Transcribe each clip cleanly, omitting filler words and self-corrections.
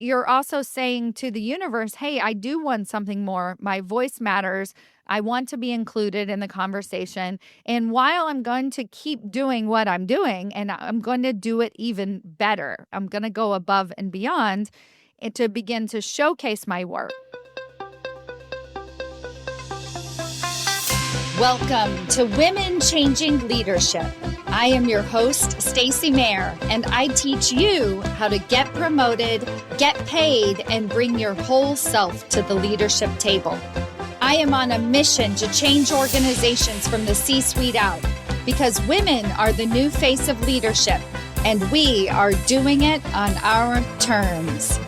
you're also saying to the universe, hey, I do want something more. My voice matters. I want to be included in the conversation. And while I'm going to keep doing what I'm doing, and I'm going to do it even better, I'm going to go above and beyond to begin to showcase my work. Welcome to Women Changing Leadership. I am your host, Stacy Mayer, and I teach you how to get promoted, get paid, and bring your whole self to the leadership table. I am on a mission to change organizations from the C-suite out because women are the new face of leadership, and we are doing it on our terms.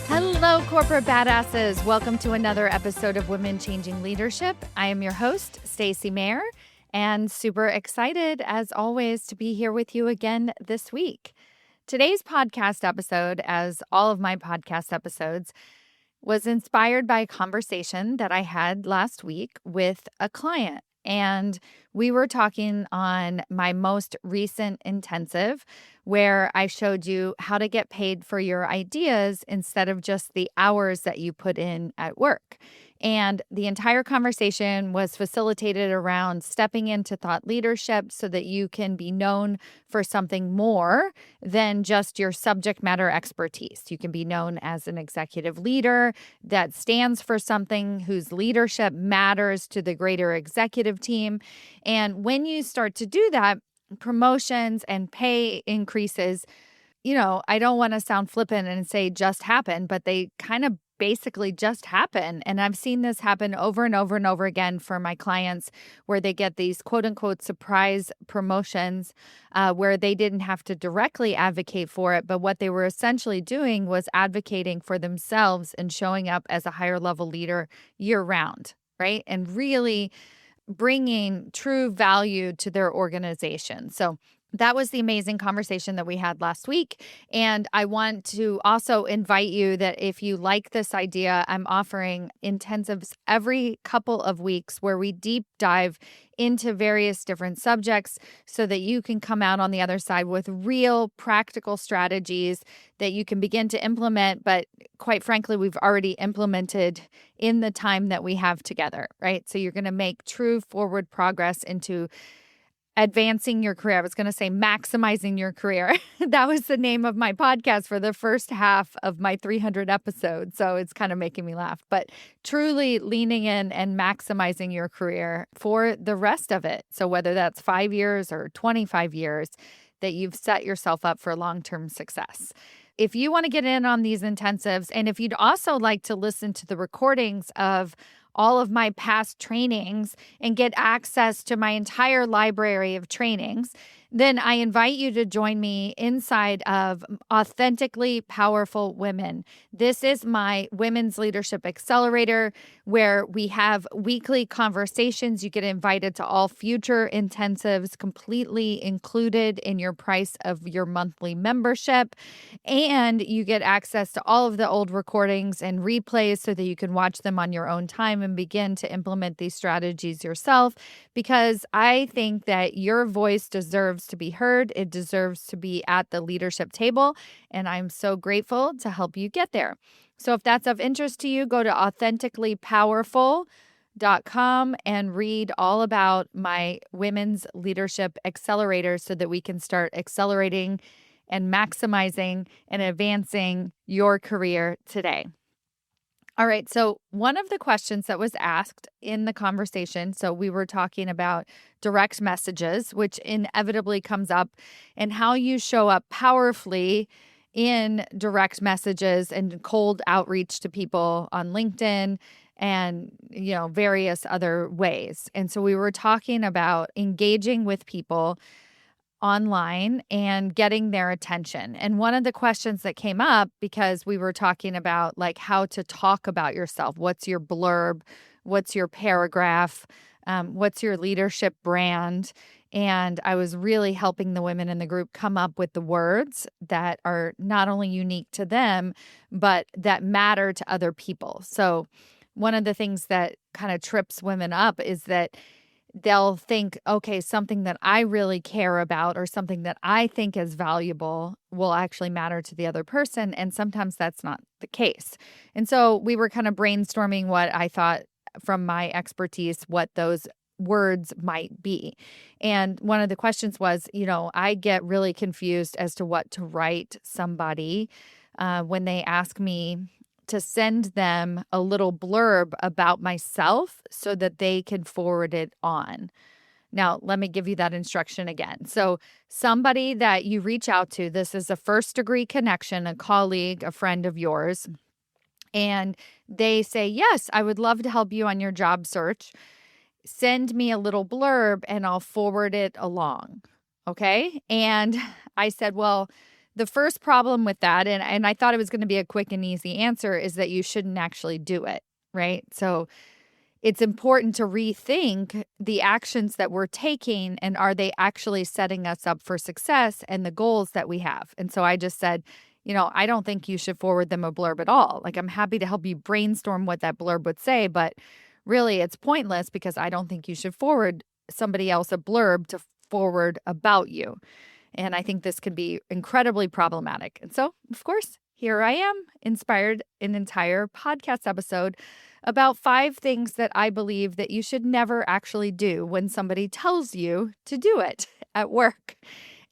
Hello, corporate badasses. Welcome to another episode of Women Changing Leadership. I am your host, Stacy Mayer, and super excited, as always, to be here with you again this week. Today's podcast episode, as all of my podcast episodes, was inspired by a conversation that I had last week with a client. And we were talking on my most recent intensive where I showed you how to get paid for your ideas instead of just the hours that you put in at work. And the entire conversation was facilitated around stepping into thought leadership so that you can be known for something more than just your subject matter expertise. You can be known as an executive leader that stands for something, whose leadership matters to the greater executive team. And when you start to do that, promotions and pay increases, I don't want to sound flippant and say just happen, but they kind of basically just happen. And I've seen this happen over and over and over again for my clients where they get these quote unquote surprise promotions where they didn't have to directly advocate for it. But what they were essentially doing was advocating for themselves and showing up as a higher level leader year round, right? And really bringing true value to their organization. So that was the amazing conversation that we had last week. And I want to also invite you that if you like this idea, I'm offering intensives every couple of weeks where we deep dive into various different subjects so that you can come out on the other side with real practical strategies that you can begin to implement. But quite frankly, we've already implemented in the time that we have together, right? So you're going to make true forward progress into advancing your career. I was going to say maximizing your career. That was the name of my podcast for the first half of my 300 episodes. So it's kind of making me laugh, but truly leaning in and maximizing your career for the rest of it. So whether that's 5 years or 25 years, that you've set yourself up for long-term success. If you want to get in on these intensives, and if you'd also like to listen to the recordings of all of my past trainings and get access to my entire library of trainings, then I invite you to join me inside of Authentically Powerful Women. This is my Women's Leadership Accelerator where we have weekly conversations. You get invited to all future intensives, completely included in your price of your monthly membership. And you get access to all of the old recordings and replays so that you can watch them on your own time and begin to implement these strategies yourself, because I think that your voice deserves to be heard. It deserves to be at the leadership table, and I'm so grateful to help you get there. So if that's of interest to you, go to authenticallypowerful.com and read all about my Women's Leadership Accelerator so that we can start accelerating and maximizing and advancing your career today. All right. So one of the questions that was asked in the conversation, so we were talking about direct messages, which inevitably comes up, and how you show up powerfully in direct messages and cold outreach to people on LinkedIn and, various other ways. And so we were talking about engaging with people online and getting their attention. And one of the questions that came up, because we were talking about like how to talk about yourself, what's your blurb, what's your paragraph, what's your leadership brand. And I was really helping the women in the group come up with the words that are not only unique to them, but that matter to other people. So one of the things that kind of trips women up is that they'll think, okay, something that I really care about or something that I think is valuable will actually matter to the other person. And sometimes that's not the case. And so we were kind of brainstorming what I thought from my expertise, what those words might be. And one of the questions was, I get really confused as to what to write somebody when they ask me to send them a little blurb about myself so that they can forward it on. Now, let me give you that instruction again. So somebody that you reach out to, this is a first degree connection, a colleague, a friend of yours, and they say, yes, I would love to help you on your job search. Send me a little blurb and I'll forward it along. Okay. And I said, well, the first problem with that, and I thought it was going to be a quick and easy answer, is that you shouldn't actually do it, right? So it's important to rethink the actions that we're taking and are they actually setting us up for success and the goals that we have. And so I just said, I don't think you should forward them a blurb at all. Like, I'm happy to help you brainstorm what that blurb would say, but really it's pointless because I don't think you should forward somebody else a blurb to forward about you. And I think this can be incredibly problematic. And so, of course, here I am, inspired an entire podcast episode about 5 things that I believe that you should never actually do when somebody tells you to do it at work.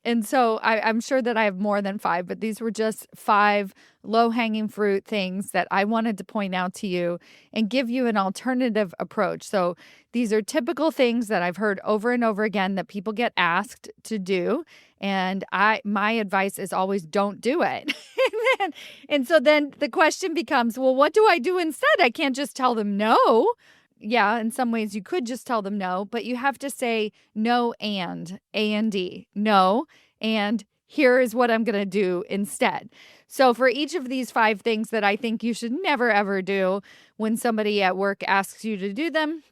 And so I'm sure that I have more than 5, but these were just 5 low-hanging fruit things that I wanted to point out to you and give you an alternative approach. So these are typical things that I've heard over and over again that people get asked to do. And my advice is always don't do it. and so then the question becomes, well, what do I do instead? I can't just tell them no. Yeah, in some ways you could just tell them no, but you have to say no and A&D. No, and here is what I'm going to do instead. So for each of these 5 things that I think you should never, ever do when somebody at work asks you to do them,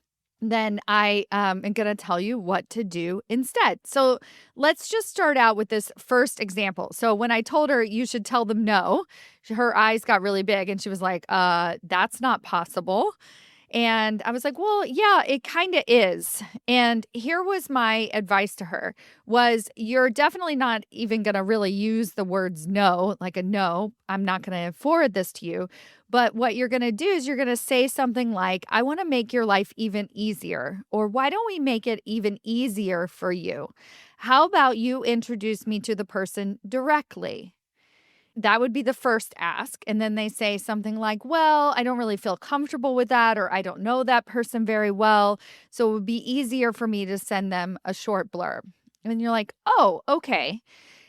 then I am going to tell you what to do instead. So let's just start out with this first example. So when I told her you should tell them no, her eyes got really big and she was like, that's not possible. And I was like, well, yeah, it kind of is. And here was my advice to her was you're definitely not even going to really use the words no, like a no, I'm not going to forward this to you. But what you're going to do is you're going to say something like, I want to make your life even easier. Or why don't we make it even easier for you? How about you introduce me to the person directly? That would be the first ask. And then they say something like, well, I don't really feel comfortable with that, or I don't know that person very well. So it would be easier for me to send them a short blurb. And you're like, oh, okay.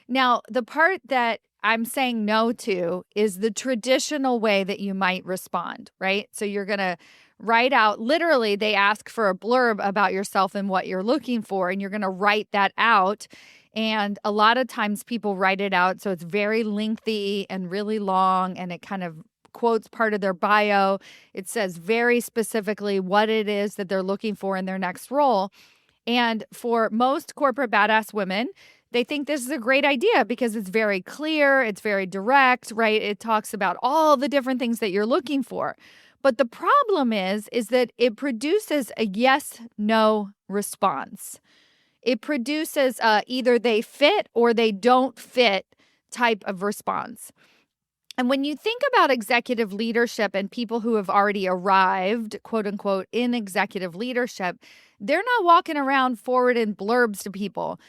Now, the part that I'm saying no to is the traditional way that you might respond, right? So you're going to write out, literally, they ask for a blurb about yourself and what you're looking for, and you're going to write that out. And a lot of times people write it out, so it's very lengthy and really long, and it kind of quotes part of their bio. It says very specifically what it is that they're looking for in their next role. And for most corporate badass women, they think this is a great idea because it's very clear, it's very direct, right? It talks about all the different things that you're looking for. But the problem is that it produces a yes-no response. It produces either they fit or they don't fit type of response. And when you think about executive leadership and people who have already arrived, quote unquote, in executive leadership, they're not walking around forwarding blurbs to people.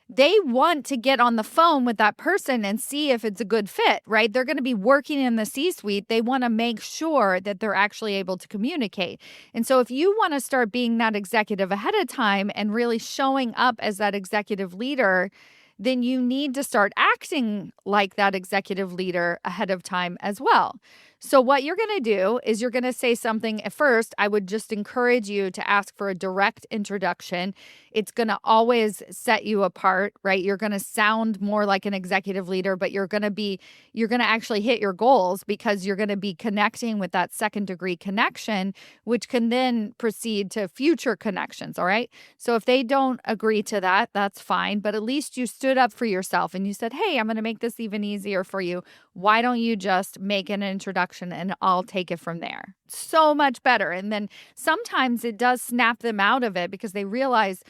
They want to get on the phone with that person and see if it's a good fit, right? They're going to be working in the C-suite. They want to make sure that they're actually able to communicate. And so if you want to start being that executive ahead of time and really showing up as that executive leader, then you need to start acting like that executive leader ahead of time as well. So what you're going to do is you're going to say something. At first, I would just encourage you to ask for a direct introduction. It's going to always set you apart, right? You're going to sound more like an executive leader, but you're going to actually hit your goals because you're going to be connecting with that second degree connection, which can then proceed to future connections, all right? So if they don't agree to that, that's fine, but at least you stood up for yourself and you said, hey, I'm going to make this even easier for you. Why don't you just make an introduction and I'll take it from there? So much better. And then sometimes it does snap them out of it because they realize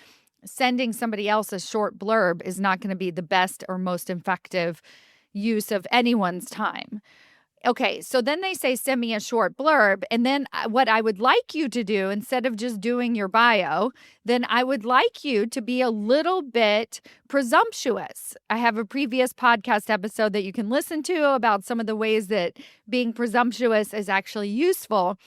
sending somebody else a short blurb is not going to be the best or most effective use of anyone's time. Okay, so then they say, send me a short blurb. And then what I would like you to do, instead of just doing your bio, then I would like you to be a little bit presumptuous. I have a previous podcast episode that you can listen to about some of the ways that being presumptuous is actually useful.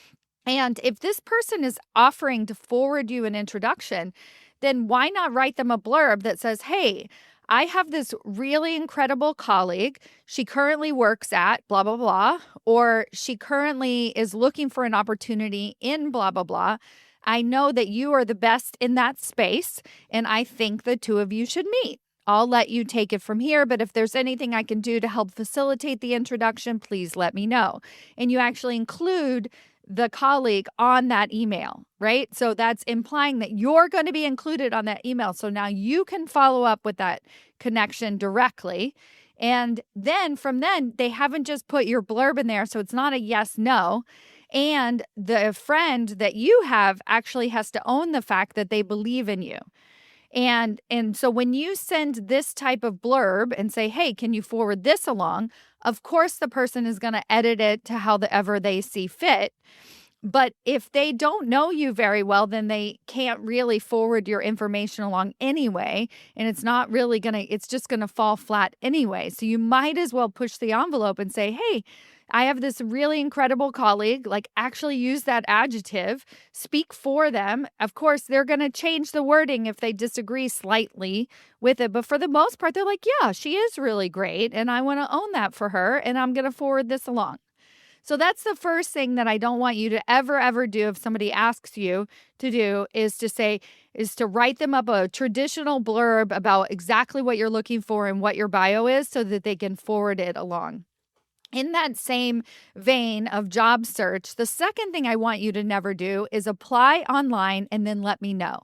And if this person is offering to forward you an introduction, then why not write them a blurb that says, hey, I have this really incredible colleague. She currently works at blah, blah, blah, or she currently is looking for an opportunity in blah, blah, blah. I know that you are the best in that space, and I think the two of you should meet. I'll let you take it from here, but if there's anything I can do to help facilitate the introduction, please let me know. And you actually include the colleague on that email, right? So that's implying that you're going to be included on that email. So now you can follow up with that connection directly. And then from then, they haven't just put your blurb in there. So it's not a yes, no. And the friend that you have actually has to own the fact that they believe in you. And so when you send this type of blurb and say, hey, can you forward this along? Of course, the person is going to edit it to however they see fit. But if they don't know you very well, then they can't really forward your information along anyway. And it's not really it's just going to fall flat anyway. So you might as well push the envelope and say, hey, I have this really incredible colleague, actually use that adjective, speak for them. Of course, they're going to change the wording if they disagree slightly with it. But for the most part, they're like, yeah, she is really great. And I want to own that for her. And I'm going to forward this along. So that's the first thing that I don't want you to ever do if somebody asks you to do is to write them up a traditional blurb about exactly what you're looking for and what your bio is so that they can forward it along. In that same vein of job search, the second thing I want you to never do is apply online and then let me know,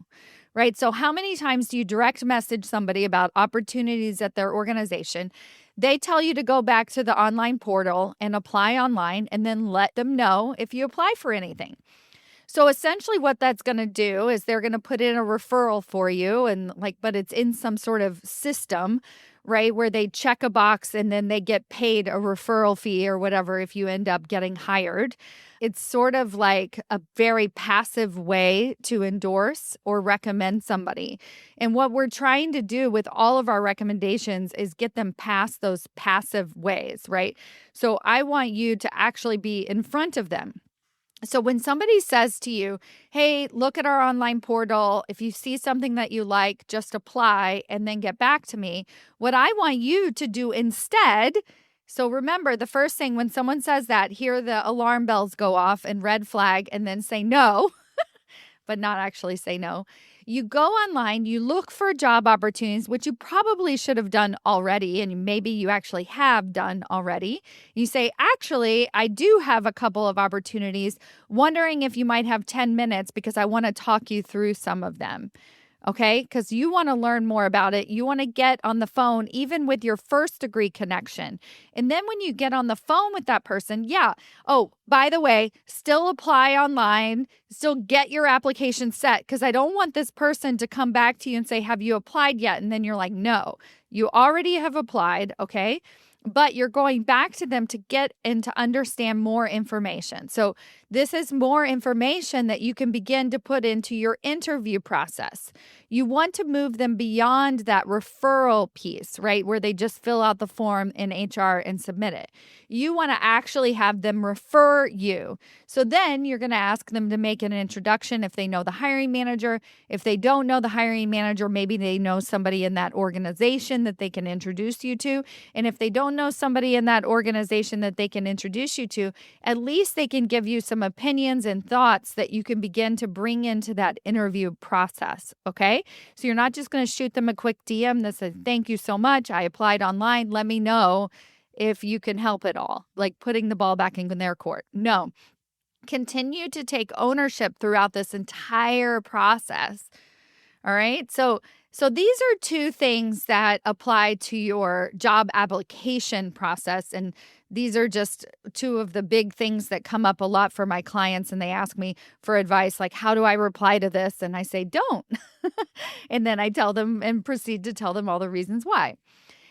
right? So how many times do you direct message somebody about opportunities at their organization? They tell you to go back to the online portal and apply online and then let them know if you apply for anything. So essentially what that's going to do is they're going to put in a referral for you but it's in some sort of system, right? Where they check a box and then they get paid a referral fee or whatever if you end up getting hired. It's sort of like a very passive way to endorse or recommend somebody. And what we're trying to do with all of our recommendations is get them past those passive ways, right? So I want you to actually be in front of them. So when somebody says to you, hey, look at our online portal. If you see something that you like, just apply and then get back to me. What I want you to do instead, so remember the first thing when someone says that, hear the alarm bells go off and red flag and then say no, but not actually say no. You go online, you look for job opportunities, which you probably should have done already, and maybe you actually have done already. You say, actually, I do have a couple of opportunities, wondering if you might have 10 minutes because I want to talk you through some of them. Okay, because you want to learn more about it. You want to get on the phone, even with your first degree connection. And then when you get on the phone with that person, yeah. Oh, by the way, still apply online, still get your application set because I don't want this person to come back to you and say, have you applied yet? And then you're like, no, you already have applied. Okay. But you're going back to them to get and to understand more information. So this is more information that you can begin to put into your interview process. You want to move them beyond that referral piece, right? Where they just fill out the form in HR and submit it. You want to actually have them refer you. So then you're going to ask them to make an introduction if they know the hiring manager. If they don't know the hiring manager, maybe they know somebody in that organization that they can introduce you to. And if they don't know somebody in that organization that they can introduce you to, at least they can give you some opinions and thoughts that you can begin to bring into that interview process, okay? So you're not just going to shoot them a quick DM that says, thank you so much, I applied online, let me know if you can help at all, like putting the ball back in their court. No. Continue to take ownership throughout this entire process, all right? So So these are two things that apply to your job application process. And these are just two of the big things that come up a lot for my clients. And they ask me for advice, like, how do I reply to this? And I say, don't. And then I tell them and proceed to tell them all the reasons why.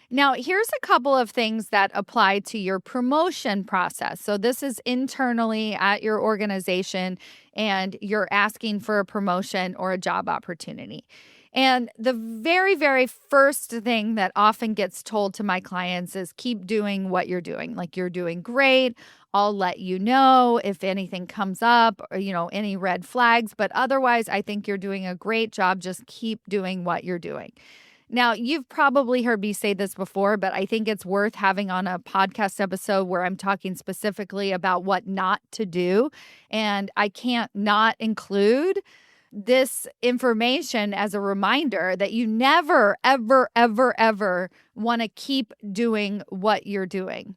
Now, here's a couple of things that apply to your promotion process. So this is internally at your organization, and you're asking for a promotion or a job opportunity. And the very, very first thing that often gets told to my clients is keep doing what you're doing. Like, you're doing great. I'll let you know if anything comes up or, any red flags. But otherwise, I think you're doing a great job. Just keep doing what you're doing. Now, you've probably heard me say this before, but I think it's worth having on a podcast episode where I'm talking specifically about what not to do. And I can't not include this information as a reminder that you never, ever, ever, ever want to keep doing what you're doing.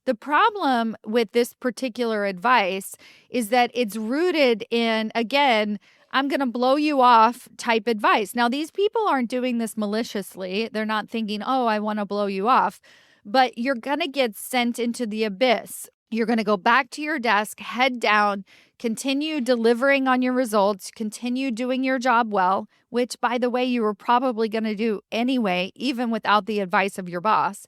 The problem with this particular advice is that it's rooted in, again, I'm going to blow you off type advice. Now, these people aren't doing this maliciously. They're not thinking, oh, I want to blow you off. But you're going to get sent into the abyss. You're going to go back to your desk, head down, continue delivering on your results, continue doing your job well, which, by the way, you were probably going to do anyway, even without the advice of your boss.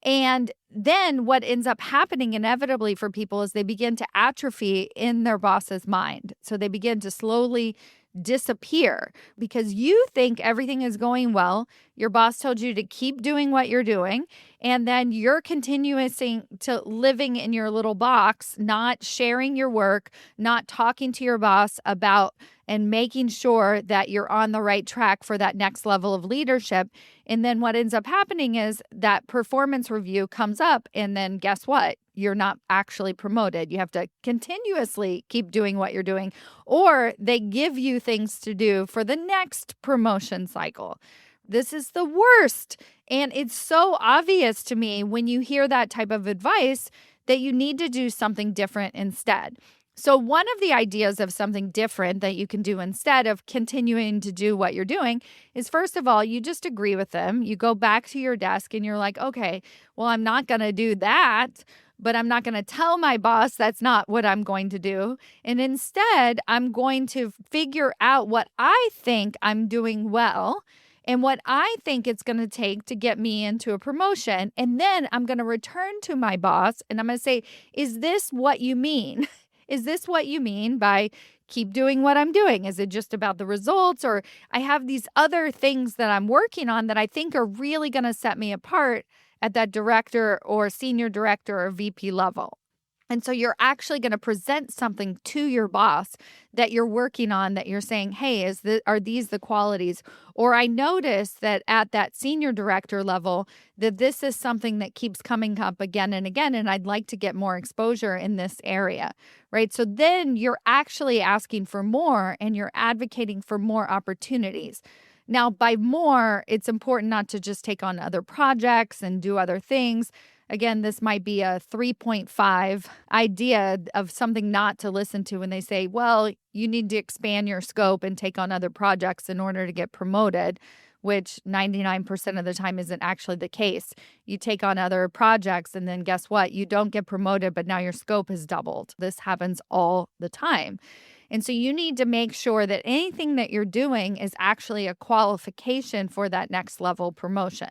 And then what ends up happening inevitably for people is they begin to atrophy in their boss's mind. So they begin to slowly disappear because you think everything is going well. Your boss told you to keep doing what you're doing. And then you're continuing to living in your little box, not sharing your work, not talking to your boss about and making sure that you're on the right track for that next level of leadership. And then what ends up happening is that performance review comes up, and then guess what? You're not actually promoted. You have to continuously keep doing what you're doing, or they give you things to do for the next promotion cycle. This is the worst. And it's so obvious to me when you hear that type of advice that you need to do something different instead. So one of the ideas of something different that you can do instead of continuing to do what you're doing is, first of all, you just agree with them. You go back to your desk and you're like, okay, well, I'm not going to do that, but I'm not going to tell my boss that's not what I'm going to do. And instead, I'm going to figure out what I think I'm doing well and what I think it's going to take to get me into a promotion. And then I'm going to return to my boss and I'm going to say, is this what you mean? Is this what you mean by keep doing what I'm doing? Is it just about the results? Or I have these other things that I'm working on that I think are really going to set me apart at that director or senior director or VP level. And so you're actually going to present something to your boss that you're working on that you're saying, hey, are these the qualities? Or I noticed that at that senior director level, that this is something that keeps coming up again and again, and I'd like to get more exposure in this area, right? So then you're actually asking for more and you're advocating for more opportunities. Now, by more, it's important not to just take on other projects and do other things. Again, this might be a 3.5 idea of something not to listen to when they say, well, you need to expand your scope and take on other projects in order to get promoted, which 99% of the time isn't actually the case. You take on other projects and then guess what? You don't get promoted, but now your scope has doubled. This happens all the time. And so you need to make sure that anything that you're doing is actually a qualification for that next level promotion.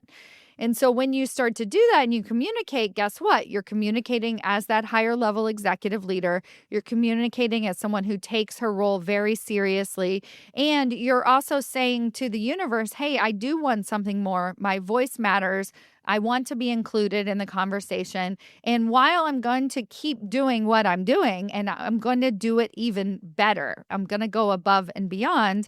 And so when you start to do that and you communicate, guess what? You're communicating as that higher level executive leader. You're communicating as someone who takes her role very seriously. And you're also saying to the universe, hey, I do want something more. My voice matters. I want to be included in the conversation. And while I'm going to keep doing what I'm doing, and I'm going to do it even better, I'm going to go above and beyond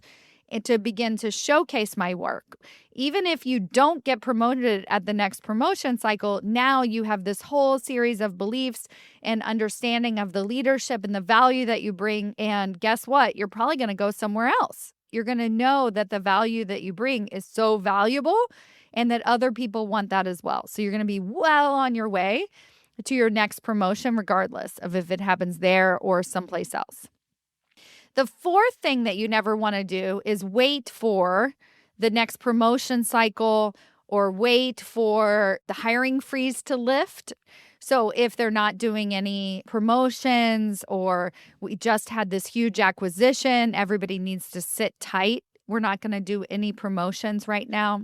and to begin to showcase my work. Even if you don't get promoted at the next promotion cycle, now you have this whole series of beliefs and understanding of the leadership and the value that you bring. And guess what? You're probably going to go somewhere else. You're going to know that the value that you bring is so valuable and that other people want that as well. So you're going to be well on your way to your next promotion, regardless of if it happens there or someplace else. The fourth thing that you never want to do is wait for the next promotion cycle or wait for the hiring freeze to lift. So if they're not doing any promotions or we just had this huge acquisition, everybody needs to sit tight. We're not going to do any promotions right now.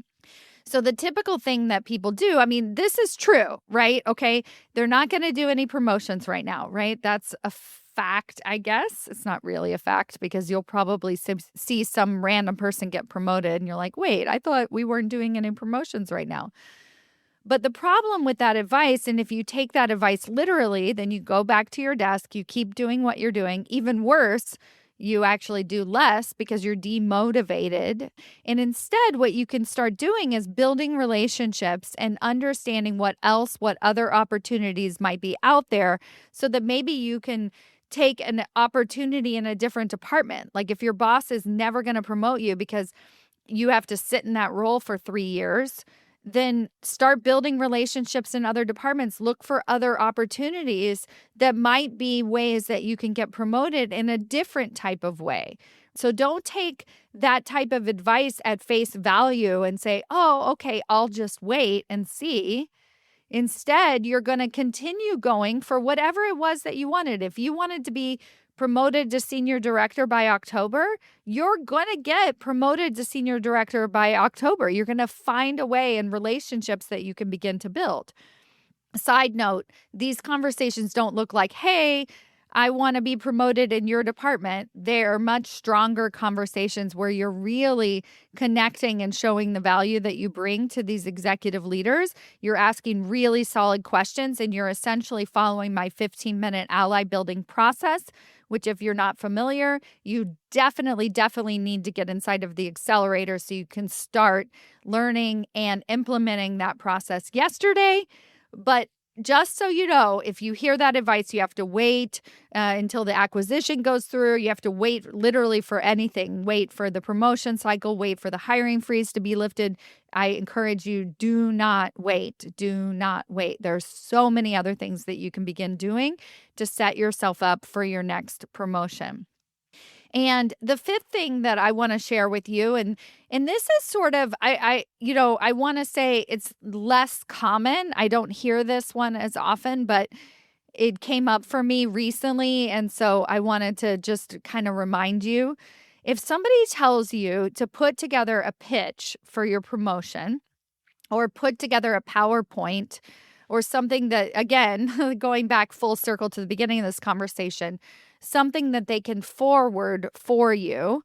So the typical thing that people do, I mean, this is true, right? Okay. They're not going to do any promotions right now, right? That's a fact, I guess. It's not really a fact because you'll probably see some random person get promoted and you're like, wait, I thought we weren't doing any promotions right now. But the problem with that advice, and if you take that advice literally, then you go back to your desk, you keep doing what you're doing. Even worse, you actually do less because you're demotivated. And instead, what you can start doing is building relationships and understanding what other opportunities might be out there so that maybe you can take an opportunity in a different department. Like if your boss is never going to promote you because you have to sit in that role for 3 years, then start building relationships in other departments. Look for other opportunities that might be ways that you can get promoted in a different type of way. So don't take that type of advice at face value and say, oh, okay, I'll just wait and see. Instead, you're going to continue going for whatever it was that you wanted. If you wanted to be promoted to senior director by October, you're going to get promoted to senior director by October. You're going to find a way in relationships that you can begin to build. Side note, these conversations don't look like, hey, I want to be promoted in your department. They're much stronger conversations where you're really connecting and showing the value that you bring to these executive leaders. You're asking really solid questions and you're essentially following my 15-minute ally building process, which if you're not familiar, you definitely need to get inside of the Accelerator so you can start learning and implementing that process yesterday. But just so you know, if you hear that advice, you have to wait until the acquisition goes through. You have to wait literally for anything. Wait for the promotion cycle. Wait for the hiring freeze to be lifted. I encourage you, do not wait. Do not wait. There's so many other things that you can begin doing to set yourself up for your next promotion. And the fifth thing that I want to share with you, and this is sort of, I want to say it's less common. I don't hear this one as often, but it came up for me recently. And so I wanted to just kind of remind you, if somebody tells you to put together a pitch for your promotion or put together a PowerPoint or something that, again, going back full circle to the beginning of this conversation, something that they can forward for you,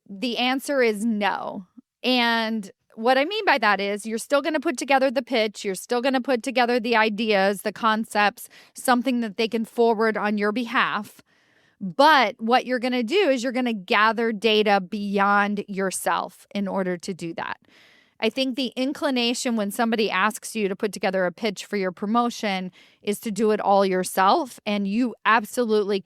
the answer is no. And what I mean by that is you're still going to put together the pitch. You're still going to put together the ideas, the concepts, something that they can forward on your behalf. But what you're going to do is you're going to gather data beyond yourself in order to do that. I think the inclination when somebody asks you to put together a pitch for your promotion is to do it all yourself. And you absolutely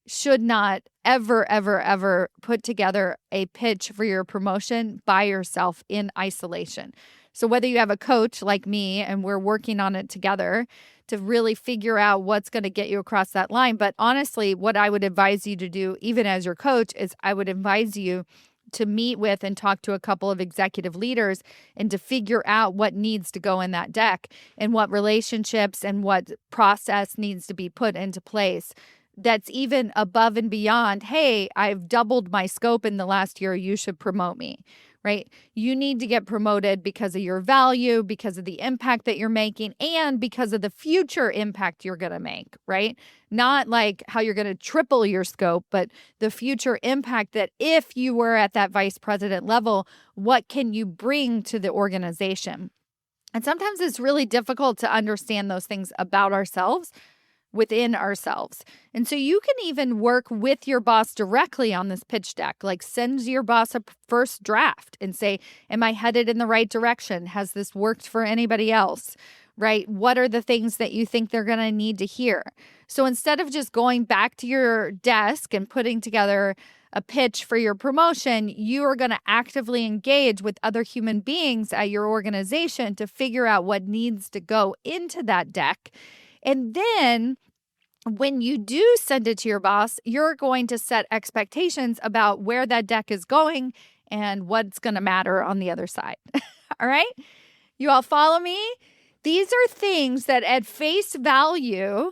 should not ever put together a pitch for your promotion by yourself in isolation. So whether you have a coach like me and we're working on it together to really figure out what's going to get you across that line. But honestly, what I would advise you to do, even as your coach, is I would advise you to meet with and talk to a couple of executive leaders and to figure out what needs to go in that deck and what relationships and what process needs to be put into place. That's even above and beyond, hey, I've doubled my scope in the last year, you should promote me, right? You need to get promoted because of your value, because of the impact that you're making, and because of the future impact you're going to make, right? Not like how you're going to triple your scope, but the future impact that if you were at that vice president level, what can you bring to the organization? And sometimes it's really difficult to understand those things about ourselves within ourselves. And so you can even work with your boss directly on this pitch deck, like send your boss a first draft and say, am I headed in the right direction? Has this worked for anybody else? Right? What are the things that you think they're going to need to hear? So instead of just going back to your desk and putting together a pitch for your promotion, you are going to actively engage with other human beings at your organization to figure out what needs to go into that deck. And then when you do send it to your boss, you're going to set expectations about where that deck is going and what's going to matter on the other side. All right? You all follow me? These are things that at face value,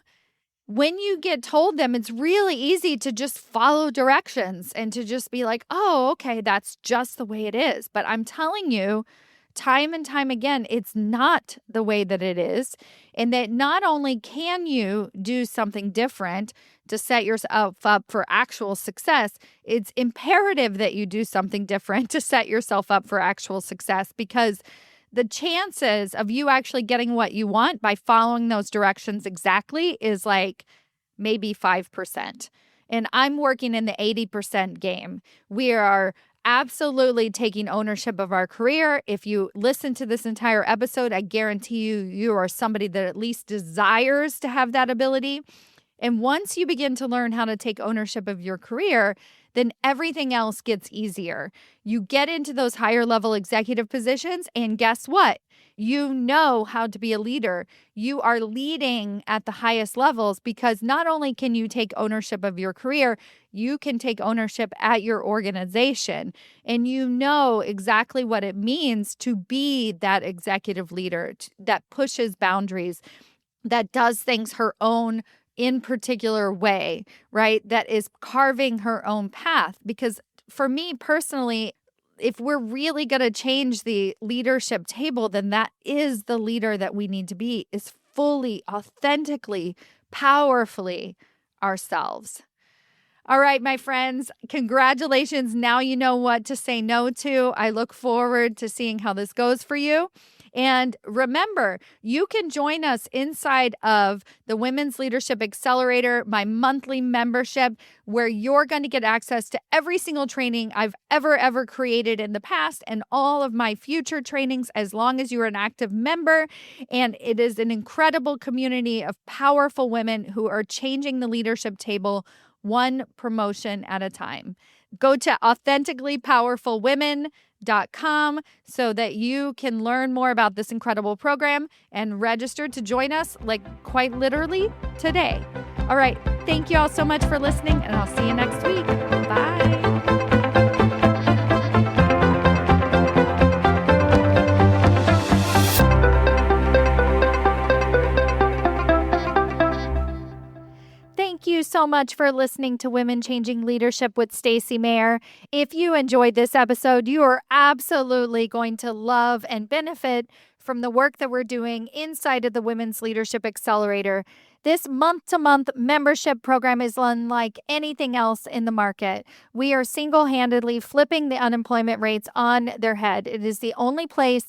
when you get told them, it's really easy to just follow directions and to just be like, oh, okay, that's just the way it is. But I'm telling you, time and time again, it's not the way that it is. And that not only can you do something different to set yourself up for actual success, it's imperative that you do something different to set yourself up for actual success, because the chances of you actually getting what you want by following those directions exactly is like maybe 5%. And I'm working in the 80% game. We are absolutely taking ownership of our career. If you listen to this entire episode, I guarantee you are somebody that at least desires to have that ability. And once you begin to learn how to take ownership of your career, then everything else gets easier. You get into those higher level executive positions, and guess what? You know how to be a leader. You are leading at the highest levels, because not only can you take ownership of your career, you can take ownership at your organization. And you know exactly what it means to be that executive leader that pushes boundaries, that does things her own in particular way, right? That is carving her own path. Because for me personally, if we're really going to change the leadership table, then that is the leader that we need to be, is fully, authentically, powerfully ourselves. All right, my friends, congratulations. Now you know what to say no to. I look forward to seeing how this goes for you. And remember, you can join us inside of the Women's Leadership Accelerator, my monthly membership, where you're going to get access to every single training I've ever created in the past and all of my future trainings, as long as you're an active member. And it is an incredible community of powerful women who are changing the leadership table one promotion at a time. Go to authenticallypowerfulwomen.com so that you can learn more about this incredible program and register to join us, like quite literally today. All right. Thank you all so much for listening, and I'll see you next week. Bye. Thank you so much for listening to Women Changing Leadership with Stacy Mayer. If you enjoyed this episode, you are absolutely going to love and benefit from the work that we're doing inside of the Women's Leadership Accelerator. This month-to-month membership program is unlike anything else in the market. We are single-handedly flipping the unemployment rates on their head. It is the only place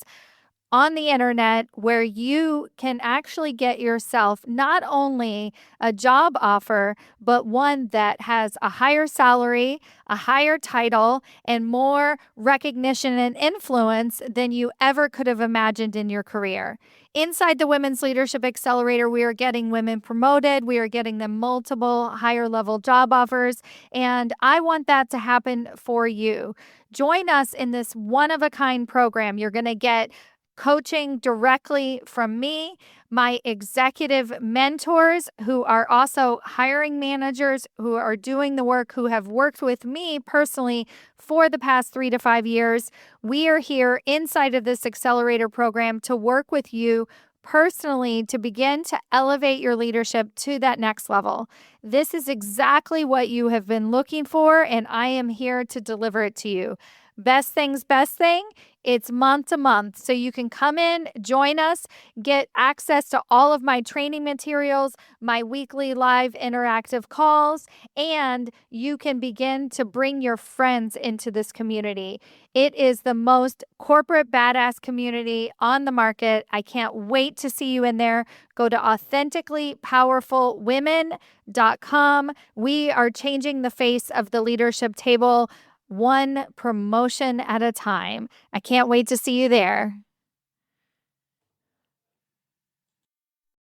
on the internet where you can actually get yourself not only a job offer, but one that has a higher salary, a higher title, and more recognition and influence than you ever could have imagined in your career. Inside the Women's Leadership Accelerator, we are getting women promoted. We are getting them multiple higher level job offers. And I want that to happen for you. Join us in this one-of-a-kind program. You're going to get coaching directly from me, my executive mentors who are also hiring managers who are doing the work, who have worked with me personally for the past 3 to 5 years. We are here inside of this accelerator program to work with you personally to begin to elevate your leadership to that next level. This is exactly what you have been looking for, and I am here to deliver it to you. Best thing, it's month to month. So you can come in, join us, get access to all of my training materials, my weekly live interactive calls, and you can begin to bring your friends into this community. It is the most corporate badass community on the market. I can't wait to see you in there. Go to authenticallypowerfulwomen.com. We are changing the face of the leadership table one promotion at a time. I can't wait to see you there.